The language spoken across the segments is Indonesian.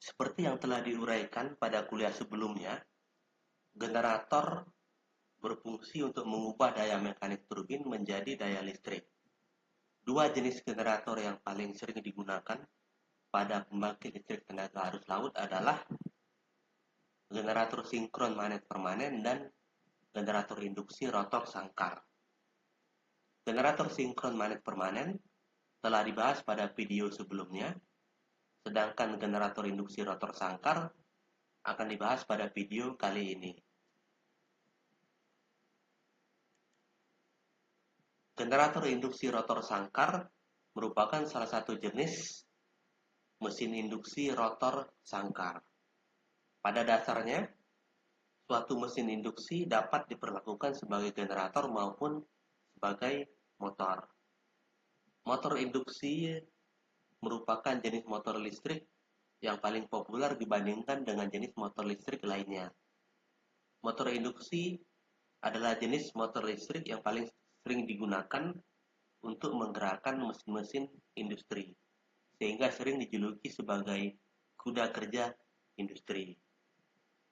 Seperti yang telah diuraikan pada kuliah sebelumnya, generator berfungsi untuk mengubah daya mekanik turbin menjadi daya listrik. Dua jenis generator yang paling sering digunakan pada pembangkit listrik tenaga arus laut adalah generator sinkron magnet permanen dan generator induksi rotor sangkar. Generator sinkron magnet permanen telah dibahas pada video sebelumnya, sedangkan generator induksi rotor sangkar akan dibahas pada video kali ini. Generator induksi rotor sangkar merupakan salah satu jenis mesin induksi rotor sangkar. Pada dasarnya, suatu mesin induksi dapat diperlakukan sebagai generator maupun sebagai motor. Motor induksi merupakan jenis motor listrik yang paling populer dibandingkan dengan jenis motor listrik lainnya. Motor induksi adalah jenis motor listrik yang paling sering digunakan untuk menggerakkan mesin-mesin industri, sehingga sering dijuluki sebagai kuda kerja industri.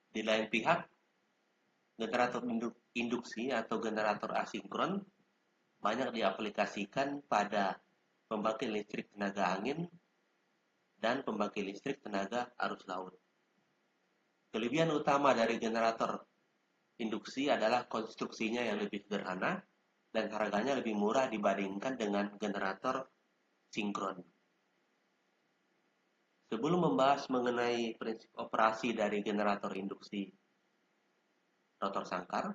Di lain pihak, generator induksi atau generator asinkron banyak diaplikasikan pada pembangkit listrik tenaga angin dan pembangkit listrik tenaga arus laut. Kelebihan utama dari generator induksi adalah konstruksinya yang lebih sederhana dan harganya lebih murah dibandingkan dengan generator sinkron. Sebelum membahas mengenai prinsip operasi dari generator induksi rotor sangkar,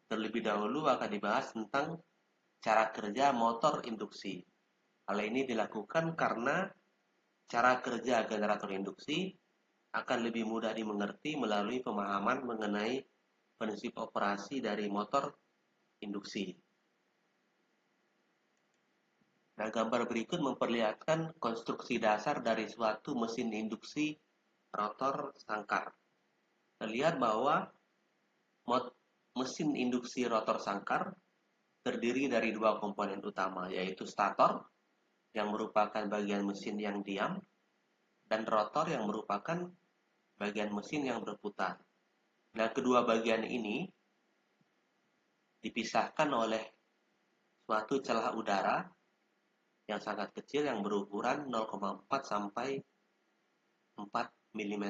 terlebih dahulu akan dibahas tentang cara kerja motor induksi. Hal ini dilakukan karena cara kerja generator induksi akan lebih mudah dimengerti melalui pemahaman mengenai prinsip operasi dari motor induksi. Nah, gambar berikut memperlihatkan konstruksi dasar dari suatu mesin induksi rotor sangkar. Terlihat bahwa mesin induksi rotor sangkar terdiri dari dua komponen utama, yaitu stator yang merupakan bagian mesin yang diam dan rotor yang merupakan bagian mesin yang berputar. Nah, kedua bagian ini dipisahkan oleh suatu celah udara yang sangat kecil yang berukuran 0,4 sampai 4 mm.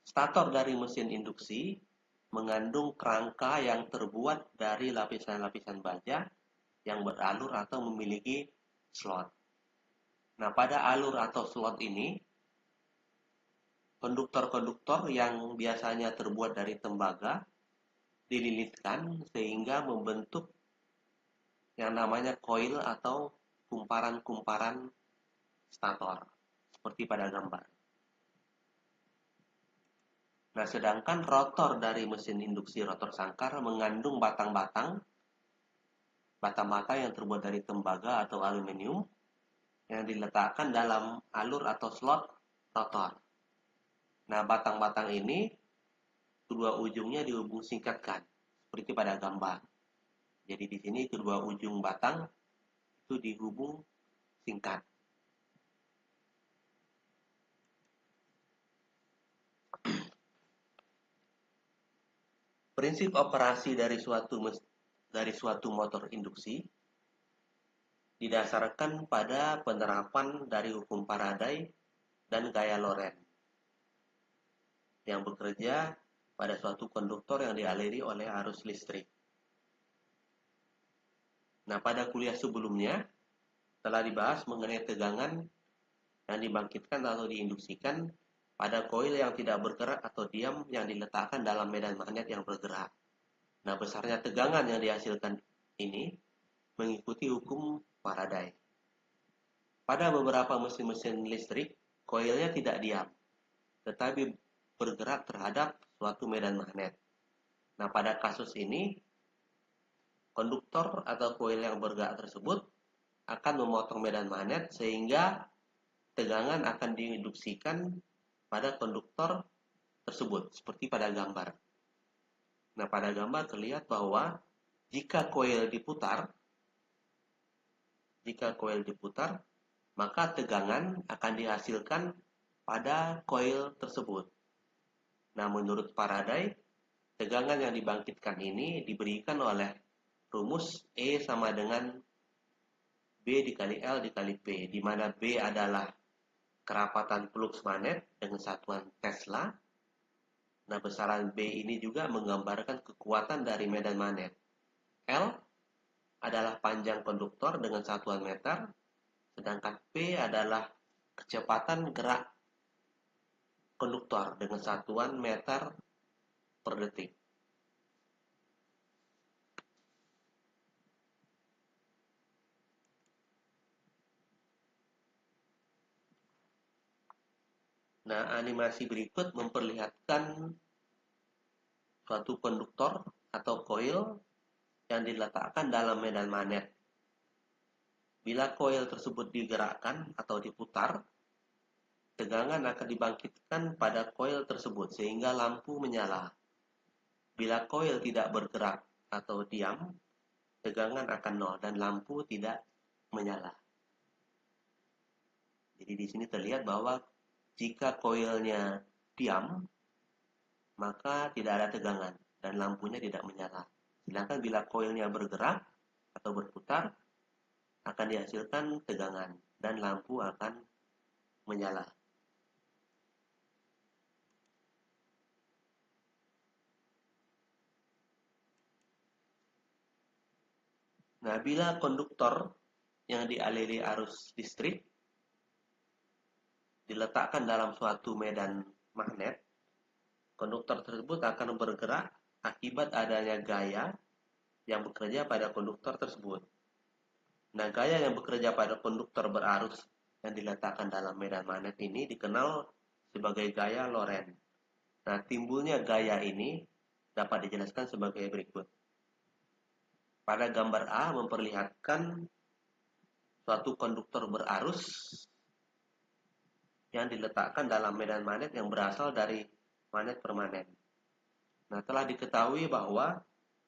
Stator dari mesin induksi mengandung kerangka yang terbuat dari lapisan-lapisan baja yang beralur atau memiliki slot. Nah, pada alur atau slot ini, konduktor-konduktor yang biasanya terbuat dari tembaga dililitkan sehingga membentuk yang namanya coil atau kumparan-kumparan stator, seperti pada gambar. Nah, sedangkan rotor dari mesin induksi rotor sangkar mengandung batang-batang yang terbuat dari tembaga atau aluminium yang diletakkan dalam alur atau slot rotor. Nah, batang-batang ini kedua ujungnya dihubung singkatkan, seperti pada gambar. Jadi di sini kedua ujung batang itu dihubung singkat. Prinsip operasi dari suatu motor induksi didasarkan pada penerapan dari hukum Faraday dan gaya Lorentz yang bekerja pada suatu konduktor yang dialiri oleh arus listrik. Nah, pada kuliah sebelumnya telah dibahas mengenai tegangan yang dibangkitkan atau diinduksikan pada koil yang tidak bergerak atau diam yang diletakkan dalam medan magnet yang bergerak. Nah, besarnya tegangan yang dihasilkan ini mengikuti hukum Faraday. Pada beberapa mesin-mesin listrik, koilnya tidak diam, tetapi bergerak terhadap suatu medan magnet. Nah, pada kasus ini, konduktor atau koil yang bergerak tersebut akan memotong medan magnet sehingga tegangan akan diinduksikan pada konduktor tersebut, seperti pada gambar. Nah, pada gambar terlihat bahwa jika koil diputar, jika koil diputar, maka tegangan akan dihasilkan pada koil tersebut. Nah, menurut Faraday, tegangan yang dibangkitkan ini diberikan oleh rumus E sama dengan B dikali L dikali P, di mana B adalah kerapatan fluks magnet dengan satuan Tesla. Nah, besaran B ini juga menggambarkan kekuatan dari medan magnet. L adalah panjang konduktor dengan satuan meter, sedangkan P adalah kecepatan gerak konduktor dengan satuan meter per detik. Nah, animasi berikut memperlihatkan suatu konduktor atau koil yang diletakkan dalam medan magnet. Bila koil tersebut digerakkan atau diputar, tegangan akan dibangkitkan pada koil tersebut sehingga lampu menyala. Bila koil tidak bergerak atau diam, tegangan akan nol dan lampu tidak menyala. Jadi di sini terlihat bahwa jika koilnya diam, maka tidak ada tegangan dan lampunya tidak menyala. Sedangkan bila koilnya bergerak atau berputar, akan dihasilkan tegangan dan lampu akan menyala. Nah, bila konduktor yang dialiri arus listrik diletakkan dalam suatu medan magnet, konduktor tersebut akan bergerak akibat adanya gaya yang bekerja pada konduktor tersebut. Nah, gaya yang bekerja pada konduktor berarus yang diletakkan dalam medan magnet ini dikenal sebagai gaya Lorentz. Nah, timbulnya gaya ini dapat dijelaskan sebagai berikut. Pada gambar A memperlihatkan suatu konduktor berarus yang diletakkan dalam medan magnet yang berasal dari magnet permanen. Nah, telah diketahui bahwa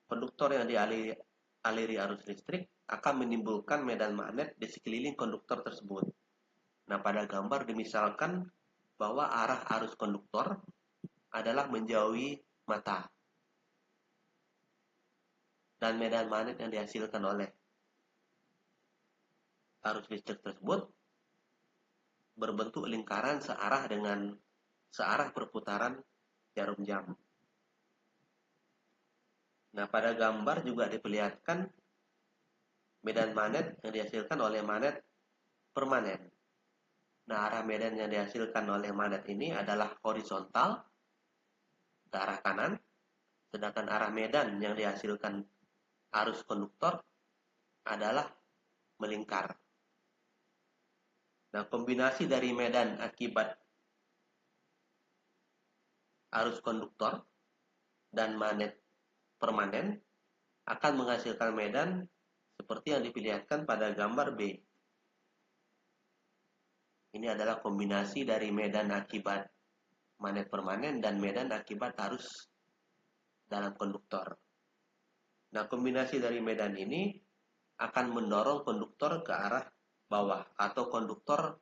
konduktor yang dialiri arus listrik akan menimbulkan medan magnet di sekeliling konduktor tersebut. Nah, pada gambar dimisalkan bahwa arah arus konduktor adalah menjauhi mata. Dan medan magnet yang dihasilkan oleh arus listrik tersebut berbentuk lingkaran searah perputaran jarum jam. Nah, pada gambar juga diperlihatkan medan magnet yang dihasilkan oleh magnet permanen. Nah, arah medan yang dihasilkan oleh magnet ini adalah horizontal ke arah kanan, sedangkan arah medan yang dihasilkan arus konduktor adalah melingkar. Nah, kombinasi dari medan akibat arus konduktor dan magnet permanen akan menghasilkan medan seperti yang diperlihatkan pada gambar B. Ini adalah kombinasi dari medan akibat magnet permanen dan medan akibat arus dalam konduktor. Nah, kombinasi dari medan ini akan mendorong konduktor ke arah bawah atau konduktor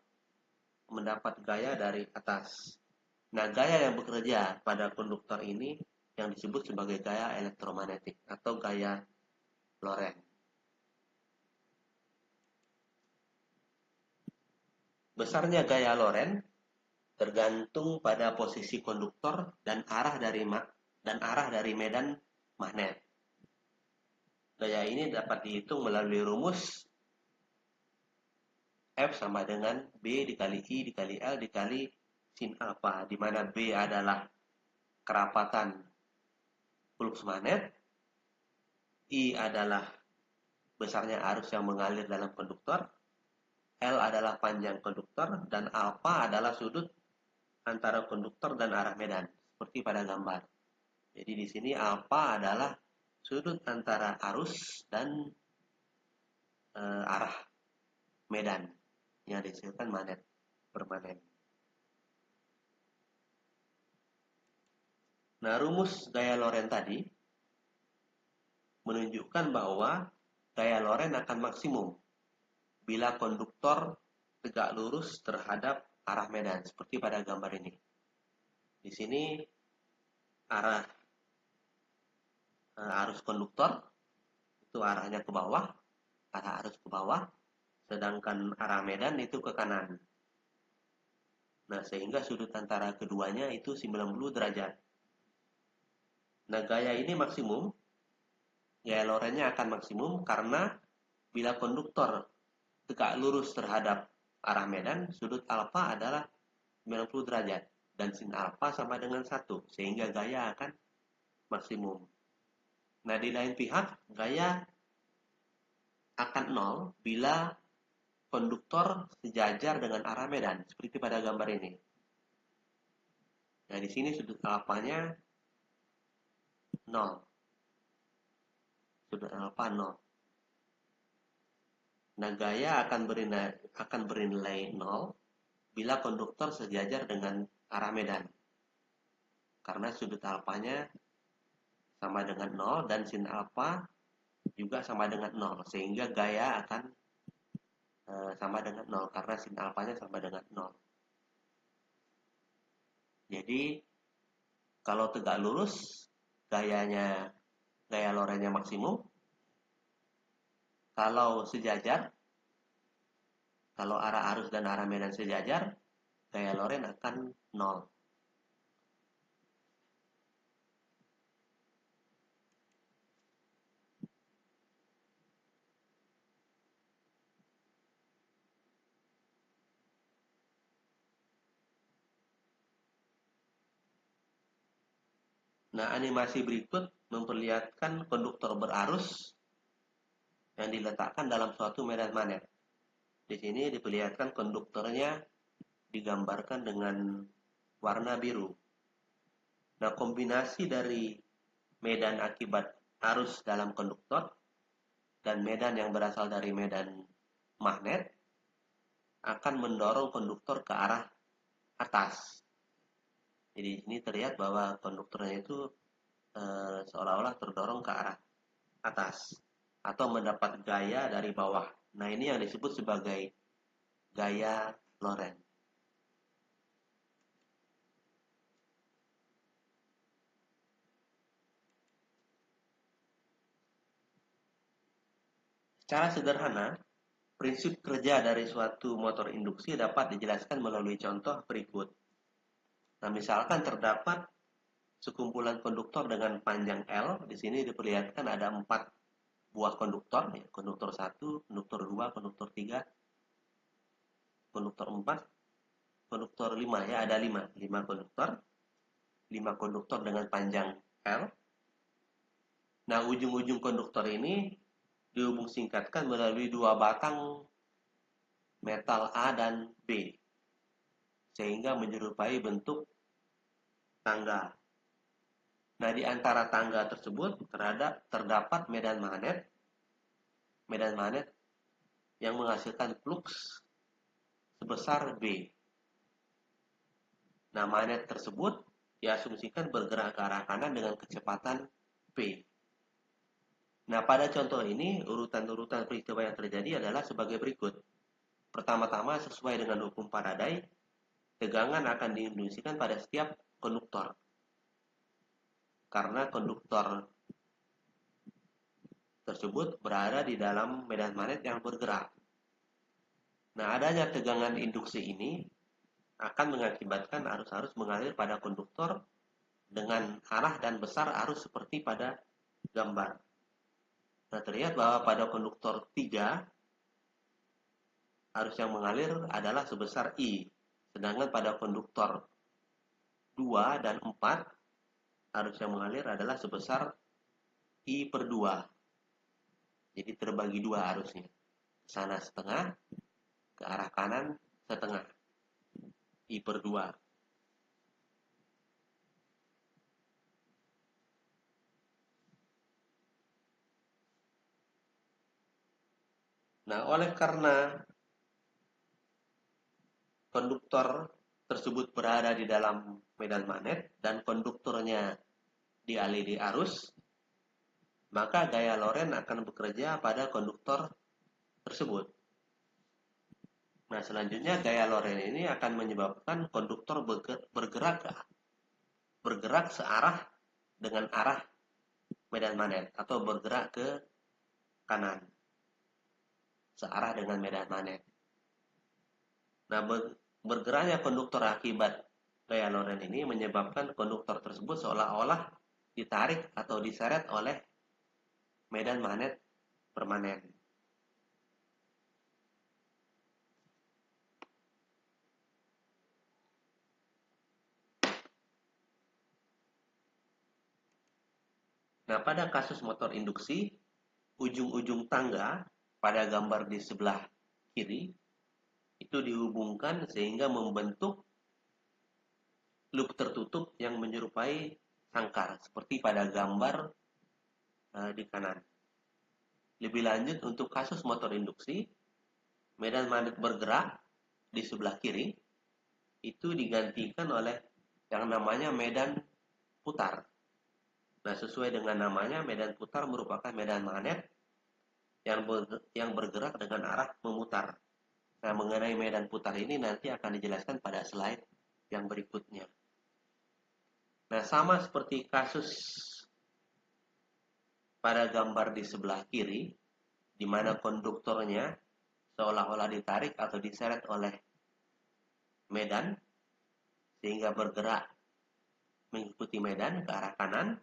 mendapat gaya dari atas. Nah, gaya yang bekerja pada konduktor ini yang disebut sebagai gaya elektromagnetik atau gaya Lorentz. Besarnya gaya Lorentz tergantung pada posisi konduktor dan arah dari medan magnet. Gaya ini dapat dihitung melalui rumus F sama dengan B dikali I dikali L dikali sin alpha, di mana B adalah kerapatan fluks magnet, I adalah besarnya arus yang mengalir dalam konduktor, L adalah panjang konduktor, dan alpha adalah sudut antara konduktor dan arah medan, seperti pada gambar. Jadi di sini alpha adalah sudut antara arus dan arah medan yang dihasilkan magnet permanen. Nah, rumus gaya Lorentz tadi menunjukkan bahwa gaya Lorentz akan maksimum bila konduktor tegak lurus terhadap arah medan, seperti pada gambar ini. Di sini arah arus konduktor itu arahnya ke bawah, arah arus ke bawah, sedangkan arah medan itu ke kanan. Nah, sehingga sudut antara keduanya itu 90 derajat. Nah, gaya ini maksimum, gaya Lorentz-nya akan maksimum karena bila konduktor tegak lurus terhadap arah medan, sudut alfa adalah 90 derajat dan sin alfa sama dengan 1, sehingga gaya akan maksimum. Nah, di lain pihak, gaya akan 0 bila konduktor sejajar dengan arah medan, seperti pada gambar ini. Nah, di sini sudut alfanya 0. Sudut alfa 0. Nah, gaya akan bernilai 0 bila konduktor sejajar dengan arah medan. Karena sudut alfanya sama dengan 0 dan sin alfa juga sama dengan 0. Sehingga gaya akan sama dengan 0 karena sin alfanya sama dengan 0. Jadi, kalau tegak lurus, gaya Lorentz-nya maksimum. Kalau sejajar, kalau arah arus dan arah medan sejajar, gaya Lorentz akan 0. Nah, animasi berikut memperlihatkan konduktor berarus yang diletakkan dalam suatu medan magnet. Di sini diperlihatkan konduktornya digambarkan dengan warna biru. Nah, kombinasi dari medan akibat arus dalam konduktor dan medan yang berasal dari medan magnet akan mendorong konduktor ke arah atas. Jadi ini terlihat bahwa konduktornya itu seolah-olah terdorong ke arah atas atau mendapat gaya dari bawah. Nah, ini yang disebut sebagai gaya Lorentz. Secara sederhana, prinsip kerja dari suatu motor induksi dapat dijelaskan melalui contoh berikut. Nah, misalkan terdapat sekumpulan konduktor dengan panjang L. Di sini diperlihatkan ada 4 buah konduktor, ya. Konduktor 1, konduktor 2, konduktor 3, konduktor 4, konduktor 5, ya, ada 5 konduktor. 5 konduktor dengan panjang L. Nah, ujung-ujung konduktor ini dihubung singkatkan melalui 2 batang metal A dan B, sehingga menyerupai bentuk tangga. Nah, di antara tangga tersebut terdapat medan magnet yang menghasilkan flux sebesar B. Nah, magnet tersebut diasumsikan bergerak ke arah kanan dengan kecepatan V. Nah, pada contoh ini, urutan-urutan peristiwa yang terjadi adalah sebagai berikut. Pertama-tama, sesuai dengan hukum Faraday, tegangan akan diinduksikan pada setiap konduktor. Karena konduktor tersebut berada di dalam medan magnet yang bergerak. Nah, adanya tegangan induksi ini akan mengakibatkan arus-arus mengalir pada konduktor dengan arah dan besar arus seperti pada gambar. Nah, terlihat bahwa pada konduktor 3, arus yang mengalir adalah sebesar I. Sedangkan pada konduktor 2 dan 4, arus yang mengalir adalah sebesar I/2. Jadi terbagi 2 arusnya. Ke sana setengah, ke arah kanan setengah. I/2. Nah, oleh karena konduktor tersebut berada di dalam medan magnet dan konduktornya dialiri arus, maka gaya Lorentz akan bekerja pada konduktor tersebut. Nah, selanjutnya gaya Lorentz ini akan menyebabkan konduktor bergerak searah dengan arah medan magnet atau bergerak ke kanan searah dengan medan magnet. Nah, bergeraknya konduktor akibat gaya Lorentz ini menyebabkan konduktor tersebut seolah-olah ditarik atau diseret oleh medan magnet permanen. Nah, pada kasus motor induksi, ujung-ujung tangga pada gambar di sebelah kiri itu dihubungkan sehingga membentuk loop tertutup yang menyerupai sangkar seperti pada gambar di kanan. Lebih lanjut untuk kasus motor induksi, medan magnet bergerak di sebelah kiri itu digantikan oleh yang namanya medan putar. Nah, sesuai dengan namanya, medan putar merupakan medan magnet yang bergerak dengan arah memutar. Nah, mengenai medan putar ini nanti akan dijelaskan pada slide yang berikutnya. Nah, sama seperti kasus pada gambar di sebelah kiri, di mana konduktornya seolah-olah ditarik atau diseret oleh medan, sehingga bergerak mengikuti medan ke arah kanan.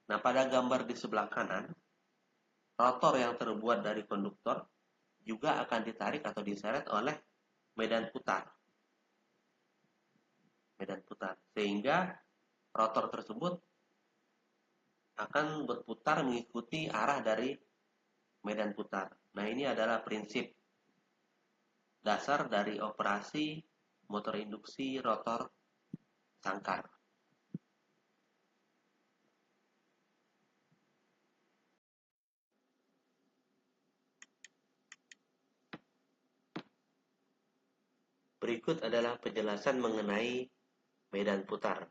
Nah, pada gambar di sebelah kanan, rotor yang terbuat dari konduktor juga akan ditarik atau diseret oleh medan putar. Sehingga rotor tersebut akan berputar mengikuti arah dari medan putar. Nah, ini adalah prinsip dasar dari operasi motor induksi rotor sangkar. Berikut adalah penjelasan mengenai medan putar.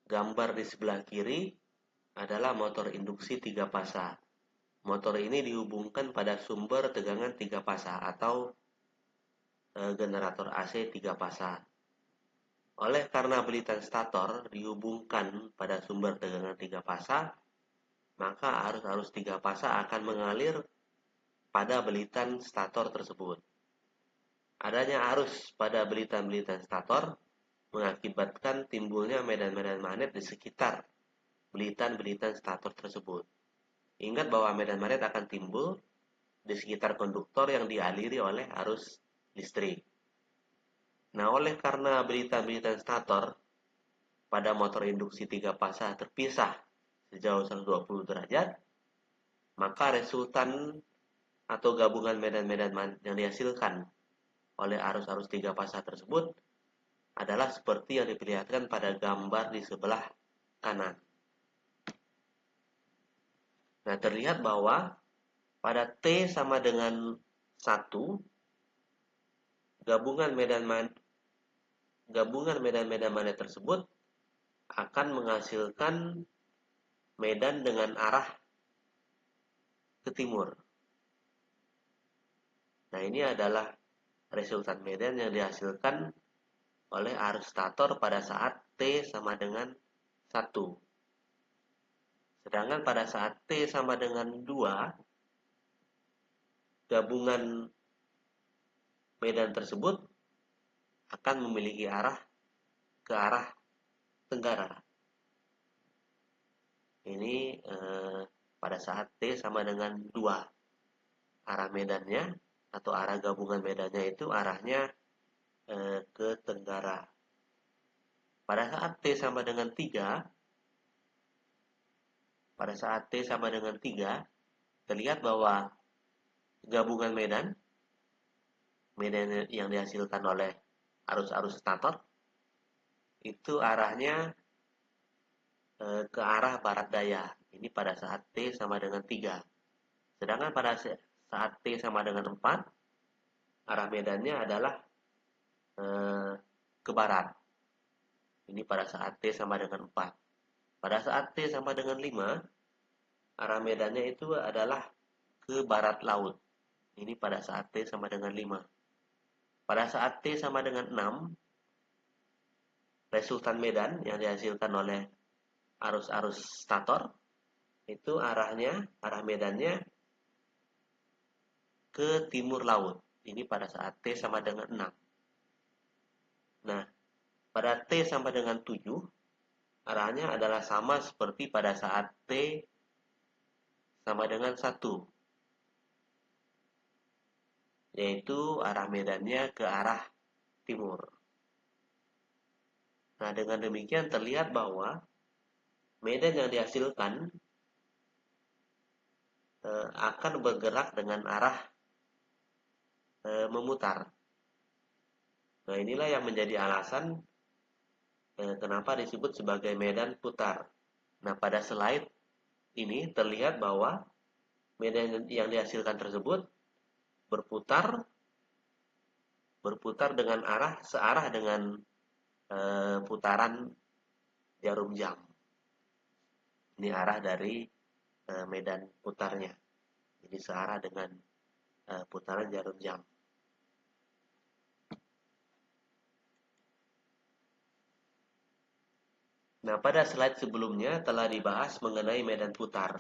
Gambar di sebelah kiri adalah motor induksi 3 pasa. Motor ini dihubungkan pada sumber tegangan 3 pasa atau generator AC 3 pasa. Oleh karena belitan stator dihubungkan pada sumber tegangan 3 pasa, maka arus-arus 3 pasa akan mengalir pada belitan stator tersebut. Adanya arus pada belitan-belitan stator mengakibatkan timbulnya medan-medan magnet di sekitar belitan-belitan stator tersebut. Ingat bahwa medan magnet akan timbul di sekitar konduktor yang dialiri oleh arus listrik. Nah, oleh karena belitan-belitan stator pada motor induksi 3 pasa terpisah sejauh 120 derajat, maka resultan atau gabungan medan-medan yang dihasilkan oleh arus-arus 3 pasa tersebut adalah seperti yang diperlihatkan pada gambar di sebelah kanan. Nah, terlihat bahwa pada T sama dengan 1, gabungan medan-medan magnet tersebut akan menghasilkan medan dengan arah ke timur. Nah, ini adalah resultan medan yang dihasilkan oleh arus stator pada saat T sama dengan 1. Sedangkan pada saat T sama dengan 2, gabungan medan tersebut akan memiliki arah ke arah tenggara. Ini pada saat T sama dengan 2. Arah medannya atau arah gabungan medannya itu arahnya ke tenggara. Pada saat T sama dengan 3, terlihat bahwa gabungan medan yang dihasilkan oleh arus-arus stator itu arahnya ke arah barat daya. Ini pada saat T sama dengan 3. Sedangkan pada saat T sama dengan 4, arah medannya adalah ke barat. Ini pada saat T sama dengan 4. Pada saat T sama dengan 5, arah medannya itu adalah ke barat laut. Ini pada saat T sama dengan 5. Pada saat T sama dengan 6, resultan medan yang dihasilkan oleh arus-arus stator itu arah medannya ke timur laut. Ini pada saat T sama dengan 6. Nah, pada T sama dengan 7, arahnya adalah sama seperti pada saat T sama dengan 1, yaitu arah medannya ke arah timur. Nah, dengan demikian terlihat bahwa medan yang dihasilkan akan bergerak dengan arah memutar. Nah, inilah yang menjadi alasan kenapa disebut sebagai medan putar. Nah, pada slide ini terlihat bahwa medan yang dihasilkan tersebut berputar dengan arah searah dengan putaran jarum jam. Ini arah dari medan putarnya. Jadi searah dengan putaran jarum jam. Nah, pada slide sebelumnya telah dibahas mengenai medan putar,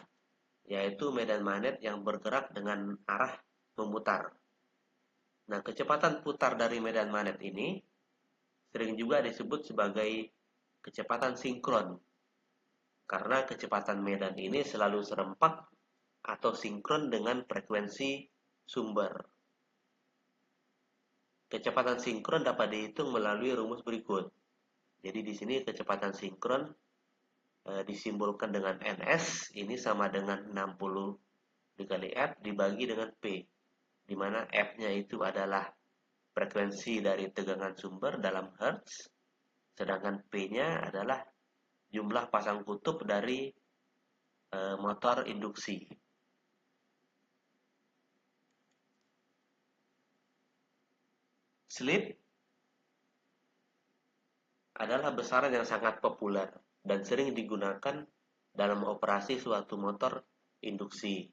yaitu medan magnet yang bergerak dengan arah memutar. Nah, kecepatan putar dari medan magnet ini sering juga disebut sebagai kecepatan sinkron, karena kecepatan medan ini selalu serempak atau sinkron dengan frekuensi sumber. Kecepatan sinkron dapat dihitung melalui rumus berikut. Jadi di sini kecepatan sinkron disimbolkan dengan Ns, ini sama dengan 60 dikali F dibagi dengan P, di mana F-nya itu adalah frekuensi dari tegangan sumber dalam Hertz, sedangkan P-nya adalah jumlah pasang kutub dari motor induksi. Slip adalah besaran yang sangat populer dan sering digunakan dalam operasi suatu motor induksi.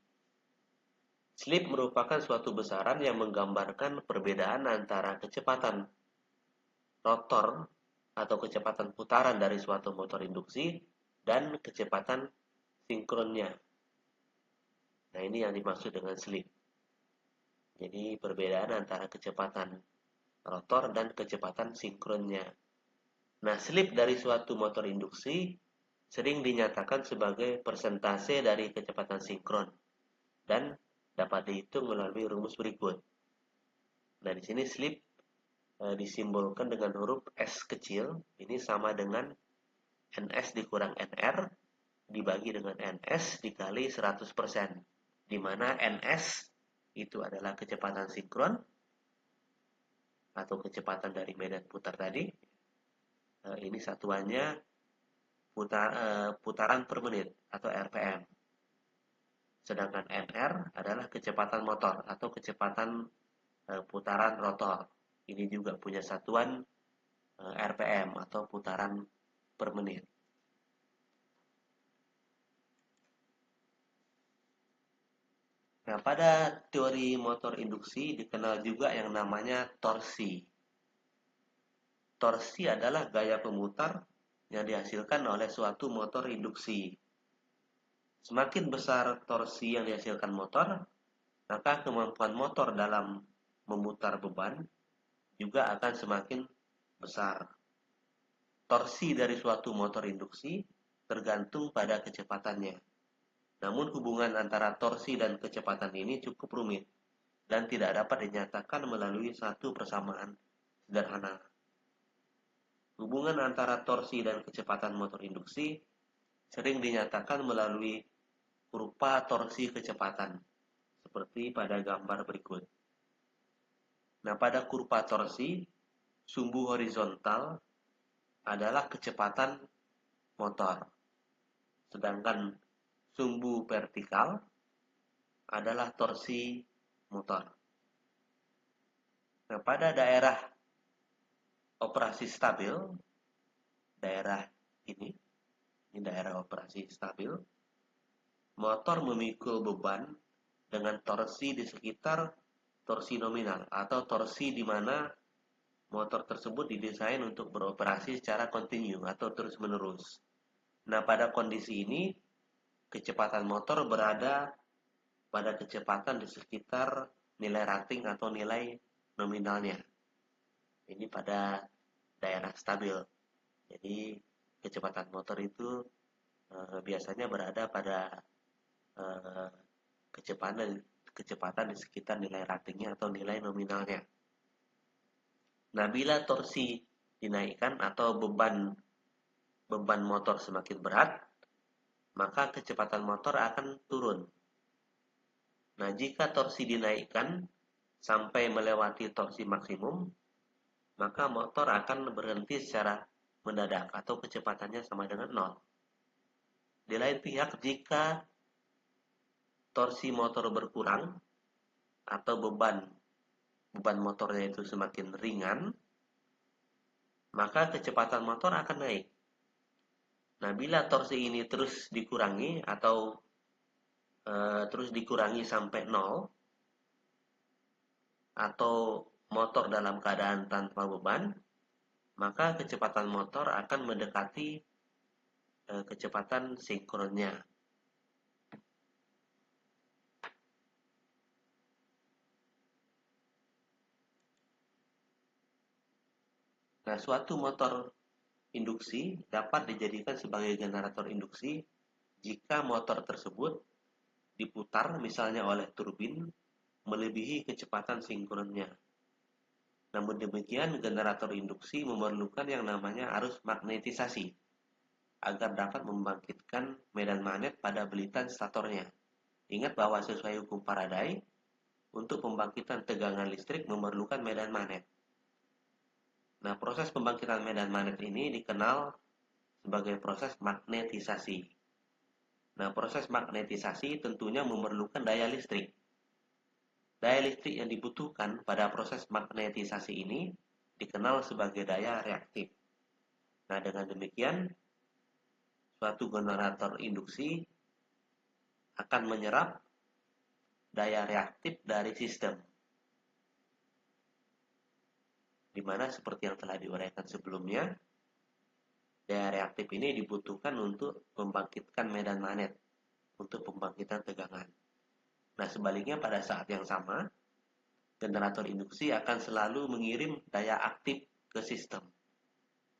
Slip merupakan suatu besaran yang menggambarkan perbedaan antara kecepatan rotor atau kecepatan putaran dari suatu motor induksi dan kecepatan sinkronnya. Nah, ini yang dimaksud dengan slip. Jadi perbedaan antara kecepatan rotor dan kecepatan sinkronnya. Nah, slip dari suatu motor induksi sering dinyatakan sebagai persentase dari kecepatan sinkron dan dapat dihitung melalui rumus berikut. Nah, di sini slip disimbolkan dengan huruf S kecil, ini sama dengan NS dikurang NR dibagi dengan NS dikali 100%, di mana NS itu adalah kecepatan sinkron atau kecepatan dari medan putar tadi. Ini satuannya putaran per menit atau RPM. Sedangkan NR adalah kecepatan motor atau kecepatan putaran rotor. Ini juga punya satuan RPM atau putaran per menit. Nah, pada teori motor induksi dikenal juga yang namanya torsi. Torsi adalah gaya pemutar yang dihasilkan oleh suatu motor induksi. Semakin besar torsi yang dihasilkan motor, maka kemampuan motor dalam memutar beban juga akan semakin besar. Torsi dari suatu motor induksi tergantung pada kecepatannya. Namun hubungan antara torsi dan kecepatan ini cukup rumit dan tidak dapat dinyatakan melalui satu persamaan sederhana. Hubungan antara torsi dan kecepatan motor induksi sering dinyatakan melalui kurva torsi kecepatan, seperti pada gambar berikut. Nah, pada kurva torsi, sumbu horizontal adalah kecepatan motor, sedangkan sumbu vertikal adalah torsi motor. Nah, pada daerah operasi stabil, daerah ini daerah operasi stabil, motor memikul beban dengan torsi di sekitar torsi nominal atau torsi di mana motor tersebut didesain untuk beroperasi secara kontinu atau terus-menerus. Nah, pada kondisi ini kecepatan motor berada pada kecepatan di sekitar nilai rating atau nilai nominalnya. Ini pada daerah stabil. Jadi kecepatan motor itu biasanya berada pada kecepatan di sekitar nilai ratingnya atau nilai nominalnya. Nah, bila torsi dinaikkan atau beban motor semakin berat, maka kecepatan motor akan turun. Nah, jika torsi dinaikkan sampai melewati torsi maksimum, maka motor akan berhenti secara mendadak atau kecepatannya sama dengan 0. Di lain pihak, jika torsi motor berkurang atau beban motornya itu semakin ringan, maka kecepatan motor akan naik. Nah, bila torsi ini terus dikurangi atau terus dikurangi sampai 0, atau motor dalam keadaan tanpa beban, maka kecepatan motor akan mendekati kecepatan sinkronnya. Nah, suatu motor induksi dapat dijadikan sebagai generator induksi jika motor tersebut diputar misalnya oleh turbin melebihi kecepatan sinkronnya. Namun demikian, generator induksi memerlukan yang namanya arus magnetisasi agar dapat membangkitkan medan magnet pada belitan statornya. Ingat bahwa sesuai hukum Faraday, untuk pembangkitan tegangan listrik memerlukan medan magnet. Nah, proses pembangkitan medan magnet ini dikenal sebagai proses magnetisasi. Nah, proses magnetisasi tentunya memerlukan daya listrik. Daya listrik yang dibutuhkan pada proses magnetisasi ini dikenal sebagai daya reaktif. Nah, dengan demikian, suatu generator induksi akan menyerap daya reaktif dari sistem, di mana seperti yang telah diuraikan sebelumnya, daya reaktif ini dibutuhkan untuk membangkitkan medan magnet untuk pembangkitan tegangan. Nah, sebaliknya pada saat yang sama, generator induksi akan selalu mengirim daya aktif ke sistem.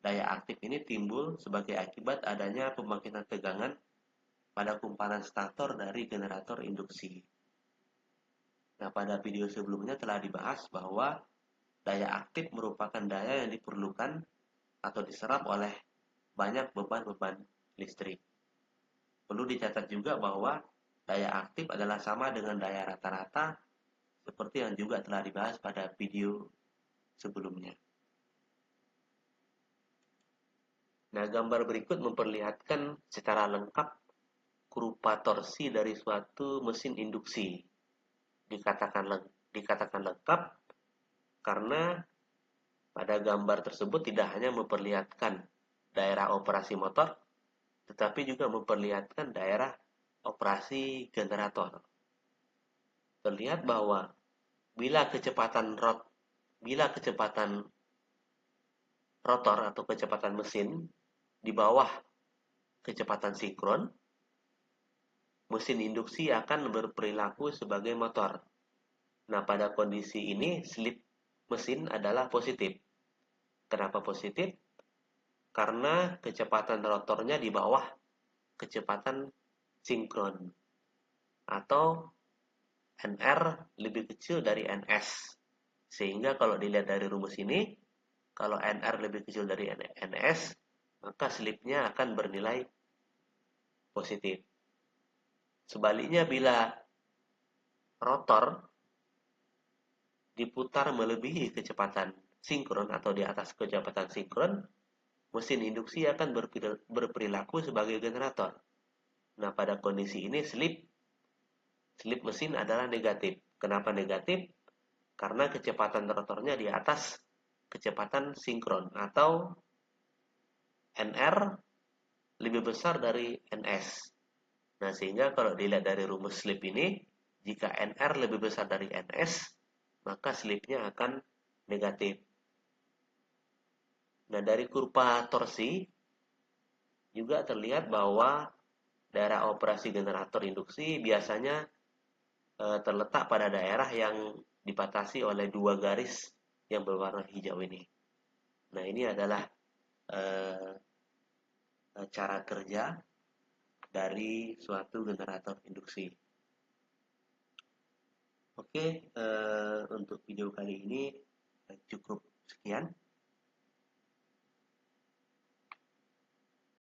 Daya aktif ini timbul sebagai akibat adanya pembangkitan tegangan pada kumparan stator dari generator induksi. Nah, pada video sebelumnya telah dibahas bahwa daya aktif merupakan daya yang diperlukan atau diserap oleh banyak beban listrik. Perlu dicatat juga bahwa daya aktif adalah sama dengan daya rata-rata seperti yang juga telah dibahas pada video sebelumnya. Nah, gambar berikut memperlihatkan secara lengkap kurva torsi dari suatu mesin induksi. Dikatakan lengkap karena pada gambar tersebut tidak hanya memperlihatkan daerah operasi motor, tetapi juga memperlihatkan daerah operasi generator. Terlihat bahwa bila kecepatan rotor atau kecepatan mesin di bawah kecepatan sinkron, mesin induksi akan berperilaku sebagai motor. Nah, pada kondisi ini slip mesin adalah positif. Kenapa positif? Karena kecepatan rotornya di bawah kecepatan sinkron, atau NR lebih kecil dari NS. Sehingga kalau dilihat dari rumus ini, kalau NR lebih kecil dari NS, maka slipnya akan bernilai positif. Sebaliknya, bila rotor diputar melebihi kecepatan sinkron atau di atas kecepatan sinkron, mesin induksi akan berperilaku sebagai generator. Nah, pada kondisi ini slip mesin adalah negatif. Kenapa negatif? Karena kecepatan rotornya di atas kecepatan sinkron atau NR lebih besar dari NS. Nah, sehingga kalau dilihat dari rumus slip ini, jika NR lebih besar dari NS, maka slipnya akan negatif. Nah, dari kurva torsi juga terlihat bahwa daerah operasi generator induksi biasanya terletak pada daerah yang dibatasi oleh dua garis yang berwarna hijau ini. Nah, ini adalah eh, cara kerja dari suatu generator induksi. Oke, untuk video kali ini cukup sekian.